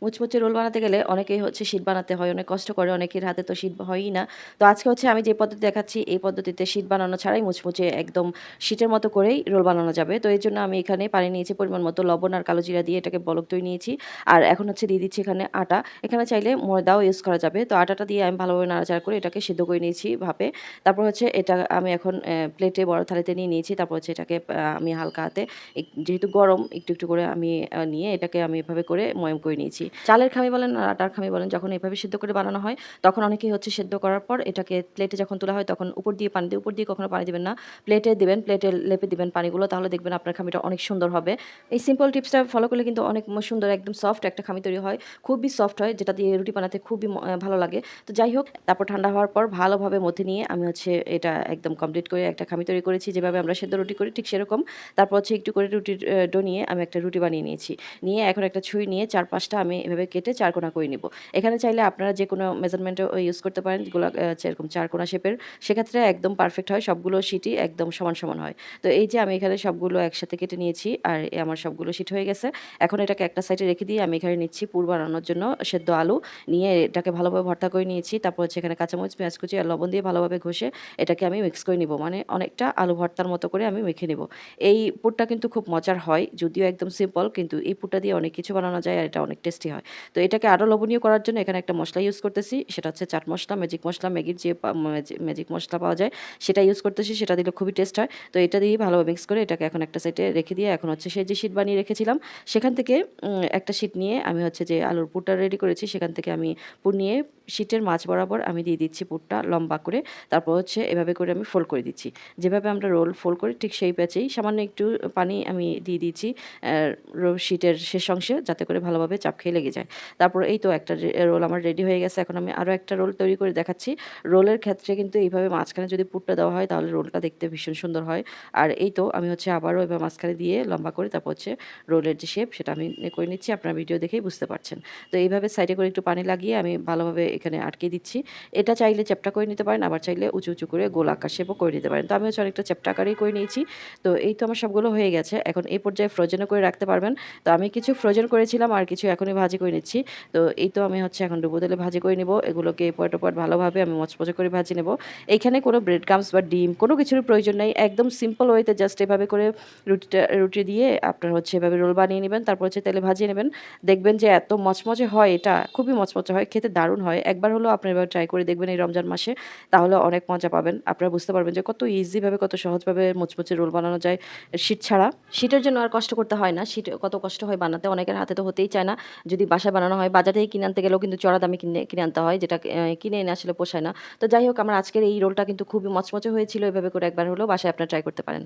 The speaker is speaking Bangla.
মুচমুচে রোল বানাতে গেলে অনেকেই হচ্ছে শীট বানাতে হয়, অনেক কষ্ট করে, অনেকের হাতে তো শীট হয়ই না। তো আজকে হচ্ছে আমি যে পদ্ধতি দেখাচ্ছি এই পদ্ধতিতে শীট বানানো ছাড়াই মুচমুচে একদম শীটের মতো করেই রোল বানানো যাবে। তো এর জন্য আমি এখানে পানি নিয়েছি পরিমাণ মতো, লবণ আর কালো জিরা দিয়ে এটাকে বলক দই নিয়েছি। আর এখন হচ্ছে দিয়ে দিচ্ছি এখানে আটা। এখানে চাইলে ময়দাও ইউজ করা যাবে। তো আটাটা দিয়ে আমি ভালোভাবে নাড়াচাড়া করে এটাকে সিদ্ধ করে নিয়েছি ভাপে। তারপর হচ্ছে এটা আমি এখন প্লেটে বড় থালিতে নিয়ে নিয়েছি। তারপর হচ্ছে এটাকে আমি হালকা হাতে যেহেতু গরম একটু, একটু করে আমি নিয়ে এটাকে আমি এভাবে করে ময়াম করে নিয়েছি। চালের খামি বলেন আর আটার খামি বলেন, যখন এভাবে সিদ্ধ করে বানানো হয় তখন অনেকেই হচ্ছে সিদ্ধ করার পর এটাকে প্লেটে যখন তোলা হয় তখন উপর দিয়ে পানি দিয়ে, উপর দিয়ে কখনো পানি দিবেন না। প্লেটে দিবেন, প্লেটে লেপে দিবেন পানিগুলো, তাহলে দেখবেন আপনার খামিটা অনেক সুন্দর হবে। এই সিম্পল টিপসটা ফলো করলে কিন্তু অনেক সুন্দর একদম সফট একটা খামি তৈরি হয়। খুবই সফট হয়, যেটা দিয়ে রুটি বানাতে খুবই ভালো লাগে। তো যাই হোক, তারপর ঠান্ডা হওয়ার পর ভালোভাবে মথে নিয়ে আমি হচ্ছে এটা একদম কমপ্লিট করে একটা খামি তৈরি করেছি, যেভাবে আমরা সেদ্ধ রুটি করি ঠিক সেরকম। তারপর হচ্ছে একটু করে রুটির ডো নিয়ে আমি একটা রুটি বানিয়ে নিয়েছি। নিয়ে এখন একটা ছুরি নিয়ে ৪-৫টা আমি এভাবে কেটে চারকোনা করে নিব। এখানে চাইলে আপনারা যে কোনো মেজারমেন্টও ইউজ করতে পারেন, যেগুলো যেরকম চারকোনা শেপের, সেক্ষেত্রে একদম পারফেক্ট হয়, সবগুলো শিটই একদম সমান সমান হয়। তো এই যে আমি এখানে সবগুলো একসাথে কেটে নিয়েছি আর আমার সবগুলো শিট হয়ে গেছে। এখন এটাকে একটা সাইডে রেখে দিয়ে আমি এখানে নিচ্ছি পুর বানানোর জন্য সেদ্ধ আলু। নিয়ে এটাকে ভালোভাবে ভর্তা করে নিয়েছি। তারপর হচ্ছে এখানে কাঁচামরিচ, পেঁয়াজ কুচি আর লবণ দিয়ে ভালোভাবে ঘষে এটাকে আমি মিক্স করে নিব। মানে অনেকটা আলু ভর্তার মতো করে আমি মেখে নিব। এই পুরটা কিন্তু খুব মজার হয়, যদিও একদম সিম্পল, কিন্তু এই পুরটা দিয়ে অনেক কিছু বানানো যায় আর এটা অনেক টেস্টি হয়। তো এটাকে আরও লোভনীয় করার জন্য এখানে একটা মশলা ইউজ করতেছি, সেটা হচ্ছে চাট মশলা, ম্যাজিক মশলা, ম্যাগির যে ম্যাজিক মশলা পাওয়া যায় সেটা ইউজ করতেছি, সেটা দিলে খুবই টেস্ট হয়। তো এটা দিয়ে ভালোভাবে মিক্স করে এটাকে এখন একটা সাইডে রেখে দিয়ে এখন হচ্ছে সেই যে শিট বানিয়ে রেখেছিলাম সেখান থেকে একটা শিট নিয়ে আমি হচ্ছে যে আলুর পুরটা রেডি করেছি সেখান থেকে আমি পুর নিয়ে শিটের মাঝ বরাবর আমি দিয়ে দিচ্ছি পুরটা লম্বা করে। তারপর হচ্ছে এভাবে করে আমি ফোল্ড করে দিচ্ছি, যেভাবে আমরা রোল ফোল্ড করি ঠিক সেই প্যাচেই সামান্য একটু পানি আমি দিয়ে দিচ্ছি শিটের শেষ অংশে, যাতে করে ভালোভাবে চাপ খেয়ে লেগে যায়। তারপর এই তো একটা রোল আমার রেডি হয়ে গেছে। এখন আমি আরও একটা রোল তৈরি করে দেখাচ্ছি। রোলের ক্ষেত্রে কিন্তু এইভাবে মাঝখানে যদি পুরটা দেওয়া হয় তাহলে রোলটা দেখতে ভীষণ সুন্দর হয়। আর এই তো আমি হচ্ছে আবারও এভাবে মাঝখানে দিয়ে লম্বা করে তারপর হচ্ছে রোলের যে শেপ সেটা আমি করে নিচ্ছি, আপনারা ভিডিও দেখেই বুঝতে পারছেন। তো এইভাবে সাইডে করে একটু পানি লাগিয়ে আমি ভালোভাবে এখানে আটকে দিচ্ছি। এটা চাইলে চ্যাপ্টা করে নিতে পারেন, আবার চাইলে উঁচু উঁচু করে গোল আকার শেপও করে নিতে পারেন। তো আমি হচ্ছে অনেকটা চ্যাপ্টা আকারেই করে নিয়েছি। তো এই তো আমার সবগুলো হয়ে গেছে। এখন এই পর্যায়ে ফ্রোজেনও করে রাখতে পারবেন। তো আমি কিছু ফ্রোজেন করেছিলাম আর কিছু এখনই ভাজি করে নিচ্ছি। তো এই তো আমি হচ্ছে এখন ডুবো তেলে ভাজি করে নিব। এগুলোকে এপাট ওপাট ভালোভাবে আমি মচমচে করে ভাজি নেব। এইখানে কোনো ব্রেড ক্রাম্বস বা ডিম কোনো কিছুর প্রয়োজন নেই। একদম সিম্পল ওয়েতে জাস্ট এভাবে করে রুটি দিয়ে আপনার হচ্ছে এভাবে রোল বানিয়ে নেবেন। তারপর হচ্ছে তেলে ভাজিয়ে নেবেন। দেখবেন যে এত মচমচে হয়, এটা খুবই মচমচে হয়, খেতে দারুণ হয়। একবার হলেও আপনি এভাবে ট্রাই করে দেখবেন এই রমজান মাসে, তাহলে অনেক মজা পাবেন। আপনারা বুঝতে পারবেন যে কত ইজিভাবে কত সহজভাবে মুচমুচে রোল বানানো যায় শীট ছাড়া। শীটের জন্য আর কষ্ট করতে হয় না। শীট কত কষ্ট হয় বানাতে, অনেকের হাতে তো হতেই চায় না। যদি বাসায় বানানো হয়, বাজার থেকে কিনে আনতে গেলেও কিন্তু চড়া দামে কিনে আনতে হয়, যেটা কিনে এনে আসলে পোষায় না। তো যাই হোক, আমার আজকের এই রোলটা কিন্তু খুবই মচমচে হয়েছিল। এভাবে করে একবার হলেও বাসায় আপনারা ট্রাই করতে পারেন।